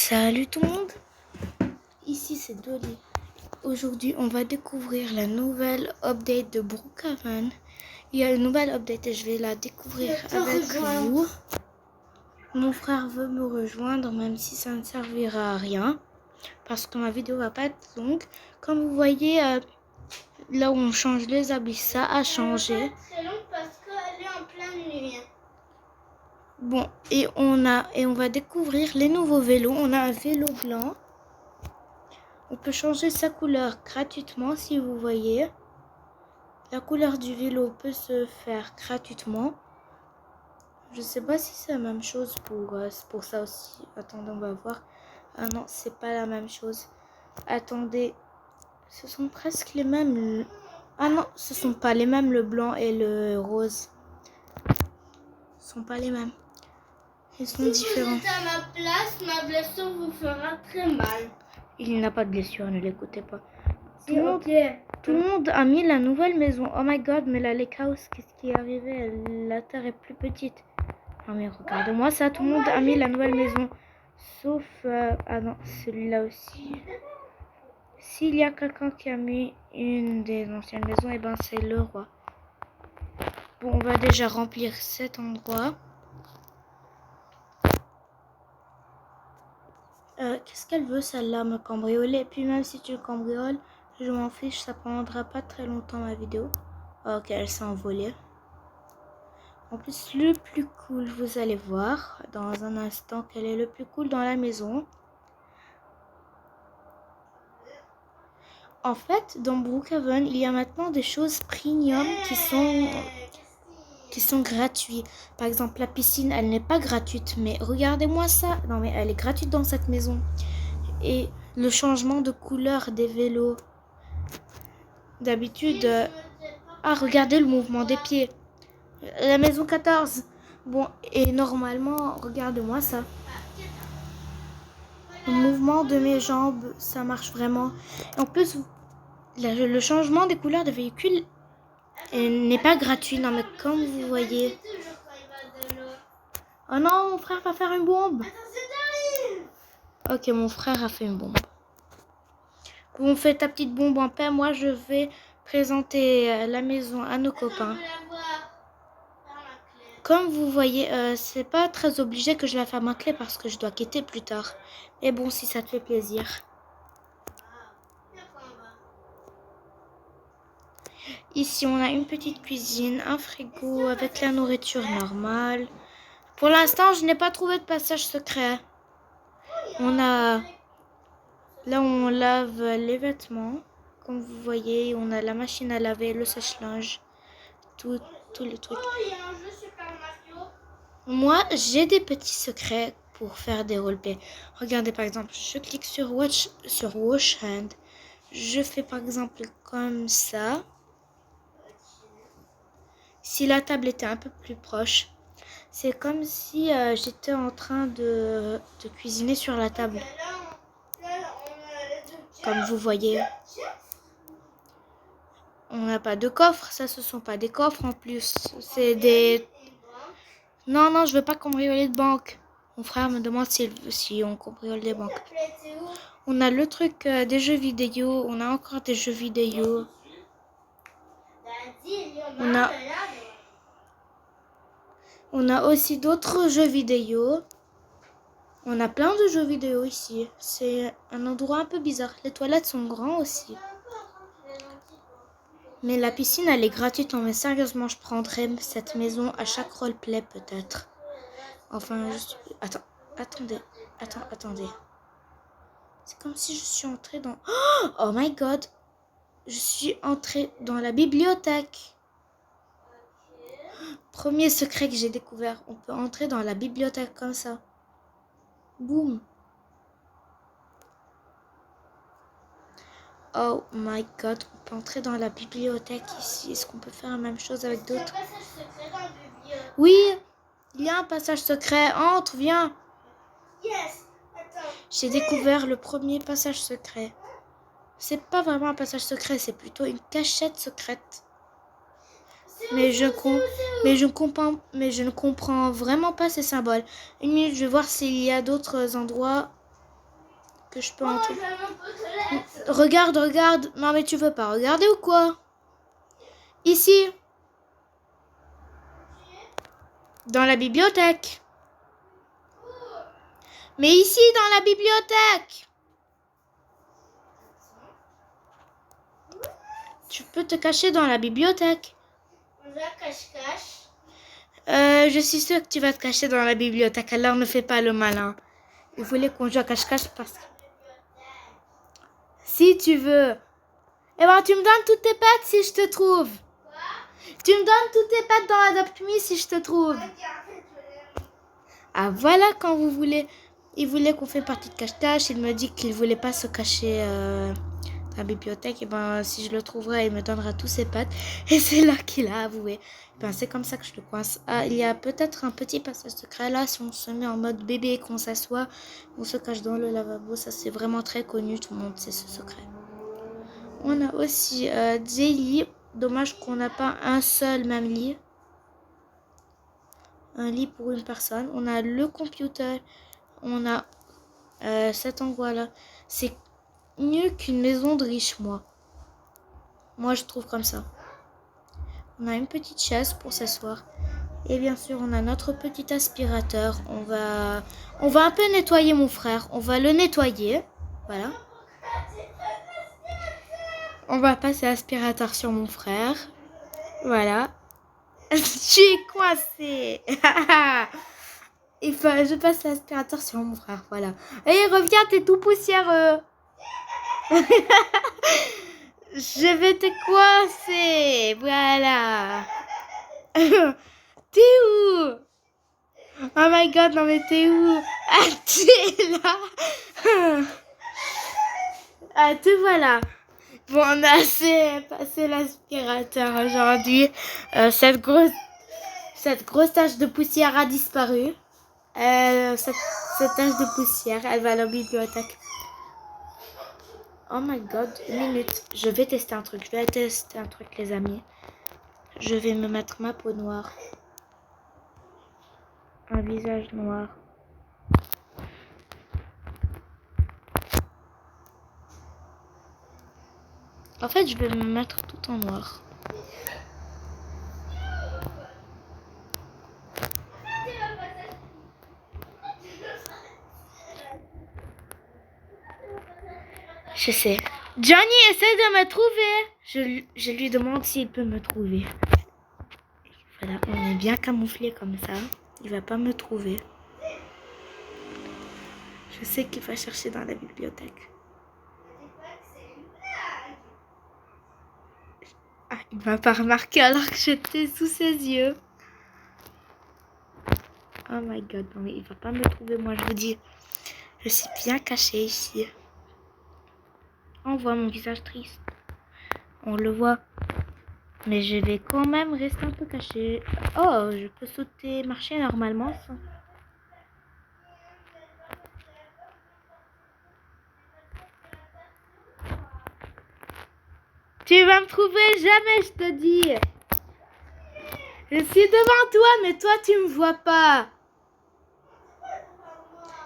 Salut tout le monde, ici c'est Dolly. Aujourd'hui on va découvrir la nouvelle update de Brookhaven. Il y a une nouvelle update et je vais la découvrir avec vous. Mon frère veut me rejoindre même si ça ne servira à rien parce que ma vidéo va pas être longue. Comme vous voyez là où on change les habits, ça a changé. C'est long parce qu'elle est en pleine nuit. Bon, et on va découvrir les nouveaux vélos. On a un vélo blanc. On peut changer sa couleur gratuitement si vous voyez. La couleur du vélo peut se faire gratuitement. Je sais pas si c'est la même chose pour ça aussi. Attendez, on va voir. Ah non, c'est pas la même chose. Attendez, ce sont presque les mêmes. Ah non, ce sont pas les mêmes, le blanc et le rose. Ce sont pas les mêmes. Ils sont différents. Si vous êtes à ma place, ma blessure vous fera très mal. Il n'a pas de blessure, ne l'écoutez pas. Tout Tout le monde a mis la nouvelle maison. Oh my god, mais la lake house, qu'est-ce qui est arrivé? La terre est plus petite. Non mais regardez-moi ça, tout le monde a mis la nouvelle maison. Sauf... ah non, celui-là aussi. S'il y a quelqu'un qui a mis une des anciennes maisons, et ben c'est le roi. Bon, on va déjà remplir cet endroit. Qu'est-ce qu'elle veut celle-là, me cambrioler? Et puis même si tu le cambrioles, je m'en fiche, ça prendra pas très longtemps ma vidéo. Ok, elle s'est envolée. En plus, le plus cool, vous allez voir dans un instant quel est le plus cool dans la maison. En fait, dans Brookhaven, il y a maintenant des choses premium qui sont gratuites. Par exemple, la piscine, elle n'est pas gratuite, mais regardez-moi ça. Non, mais elle est gratuite dans cette maison. Et le changement de couleur des vélos. D'habitude, ah, regardez le mouvement des pieds. La maison 14. Bon, et normalement, regardez-moi ça. Le mouvement de mes jambes, ça marche vraiment. En plus, le changement des couleurs de véhicules n'est pas gratuit. Non, mais comme vous voyez. Oh non, mon frère va faire une bombe. Ok, mon frère a fait une bombe. Bon, on fait ta petite bombe en paix. Moi, je vais présenter la maison à nos copains. Comme vous voyez, c'est pas très obligé que je la ferme à clé parce que je dois quitter plus tard. Mais bon, si ça te fait plaisir. Ici, on a une petite cuisine, un frigo avec la nourriture normale. Pour l'instant, je n'ai pas trouvé de passage secret. On a... Là où on lave les vêtements. Comme vous voyez, on a la machine à laver, le sèche-linge. Tous les trucs. Moi, j'ai des petits secrets pour faire des roleplays. Regardez par exemple, je clique sur Wash Hand. Je fais par exemple comme ça. Si la table était un peu plus proche, c'est comme si j'étais en train de cuisiner sur la table. Comme vous voyez. On n'a pas de coffre, ça ce sont pas des coffres en plus. C'est des... Non, non, je veux pas cambrioler de banque. Mon frère me demande si on cambriole des banques. On a le truc des jeux vidéo. On a encore des jeux vidéo. On a aussi d'autres jeux vidéo. On a plein de jeux vidéo ici. C'est un endroit un peu bizarre. Les toilettes sont grands aussi. Mais la piscine, elle est gratuite. Mais sérieusement, je prendrais cette maison à chaque roleplay peut-être. Enfin, attendez. C'est comme si je suis entrée dans... Oh my god! Je suis entrée dans la bibliothèque. Premier secret que j'ai découvert. On peut entrer dans la bibliothèque comme ça. Boum. Oh my god, on peut entrer dans la bibliothèque ici. Est-ce qu'on peut faire la même chose avec d'autres? Oui, il y a un passage secret. Entre, viens. Yes. Attends. J'ai découvert le premier passage secret. C'est pas vraiment un passage secret, c'est plutôt une cachette secrète. Mais je ne comprends vraiment pas ces symboles. Une minute, je vais voir s'il y a d'autres endroits que je peux Oh, entrer. je vais aux toilettes. Regarde, regarde. Non, mais tu veux pas regarder ou quoi? Ici. Dans la bibliothèque. Mais ici, dans la bibliothèque. Tu peux te cacher dans la bibliothèque. On va cache-cache. Je suis sûre que tu vas te cacher dans la bibliothèque. Alors ne fais pas le malin. Il voulait qu'on joue à cache-cache parce que... Si tu veux. Eh ben, tu me donnes toutes tes pattes si je te trouve. Quoi? Tu me donnes toutes tes pattes dans Adopt Me si je te trouve. Ah, voilà quand vous voulez. Il voulait qu'on fait une partie de cache-cache. Il me dit qu'il voulait pas se cacher dans la bibliothèque. Et ben, si je le trouverai, il me donnera tous ses pattes. Et c'est là qu'il a avoué. Ben, c'est comme ça que je le coince. Ah, il y a peut-être un petit passage secret là. Si on se met en mode bébé et qu'on s'assoit, on se cache dans le lavabo. Ça, c'est vraiment très connu. Tout le monde sait ce secret. On a aussi des lits. Dommage qu'on n'a pas un seul même lit. Un lit pour une personne. On a le computer. On a cet endroit-là. C'est mieux qu'une maison de riche, moi. Moi, je trouve comme ça. On a une petite chaise pour s'asseoir. Et bien sûr, on a notre petit aspirateur. On va un peu nettoyer mon frère. On va le nettoyer. Voilà. On va passer l'aspirateur sur mon frère. Voilà. Je suis coincée. Je passe l'aspirateur sur mon frère. Voilà. Et reviens, t'es tout poussiéreux. Je vais te coincer. Voilà. T'es où? Oh my god, non mais t'es où? Ah, t'es là. Ah, te voilà. Bon, on a assez passé l'aspirateur aujourd'hui. Cette grosse tache de poussière a disparu. Cette tache de poussière, elle va à la bibliothèque. Oh my god, une minute. Je vais tester un truc. Les amis. Je vais me mettre ma peau noire. Un visage noir. En fait, je vais me mettre tout en noir. Je sais. Johnny essaie de me trouver. Je lui demande s'il peut me trouver. Voilà, on est bien camouflé comme ça. Il va pas me trouver. Je sais qu'il va chercher dans la bibliothèque. Ah, il m'a pas remarqué alors que j'étais sous ses yeux. Oh my god, non mais il va pas me trouver, moi je vous dis. Je suis bien cachée ici. On voit mon visage triste. On le voit. Mais je vais quand même rester un peu cachée. Oh, je peux sauter, marcher normalement sans... Tu vas me trouver jamais, je te dis. Je suis devant toi, mais toi, tu me vois pas.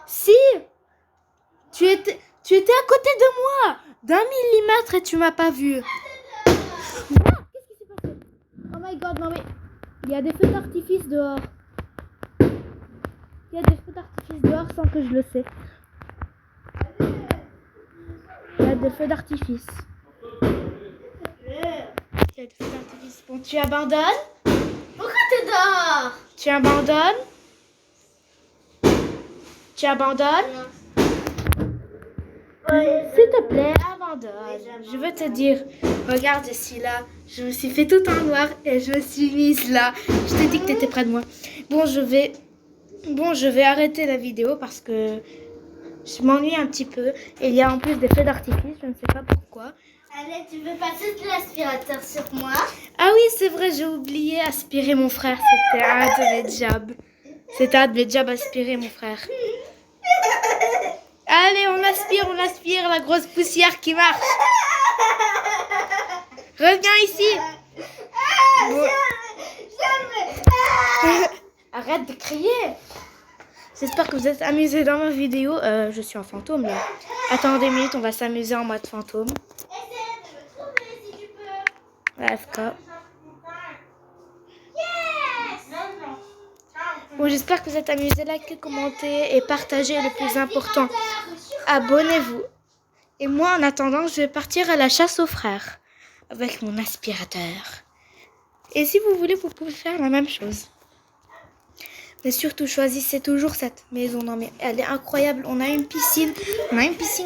Si, tu étais à côté de moi, d'1 millimètre et tu m'as pas vu. Qu'est-ce qui s'est passé? Oh my god, non mais... Il y a des feux d'artifice dehors. Il y a des feux d'artifice dehors sans que je le sais. Il y a des feux d'artifice. Bon, tu abandonnes? Pourquoi t'es dehors? Tu abandonnes? Tu abandonnes? S'il te plaît, abandonne. Je veux te dire, regarde ici là, je me suis fait tout en noir et je me suis mise là. Je t'ai dit que tu étais près de moi. Bon, je vais arrêter la vidéo parce que je m'ennuie un petit peu. Et il y a en plus des feux d'artifice, je ne sais pas pourquoi. Allez, tu veux passer de l'aspirateur sur moi? Ah oui, c'est vrai, j'ai oublié aspirer mon frère. C'était un de mes jobs. C'était un de mes jobs, aspirer mon frère. Allez, on aspire la grosse poussière qui marche. Reviens ici. Bon. Arrête de crier. J'espère que vous êtes amusés dans ma vidéo. Je suis en fantôme là. Attendez une minute, on va s'amuser en mode fantôme. Essaie de me trouver si tu peux. AFK. Yes! Bon, j'espère que vous êtes amusés. Likez, commentez et partagez le plus important. Abonnez-vous. Et moi, en attendant, je vais partir à la chasse aux frères avec mon aspirateur. Et si vous voulez, vous pouvez faire la même chose. Mais surtout, choisissez toujours cette maison. Non, mais elle est incroyable. On a une piscine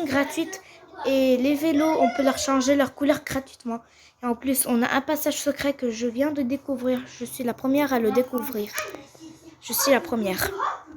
gratuite. Et les vélos, on peut leur changer leur couleur gratuitement. Et en plus, on a un passage secret que je viens de découvrir. Je suis la première à le découvrir. Je suis la première.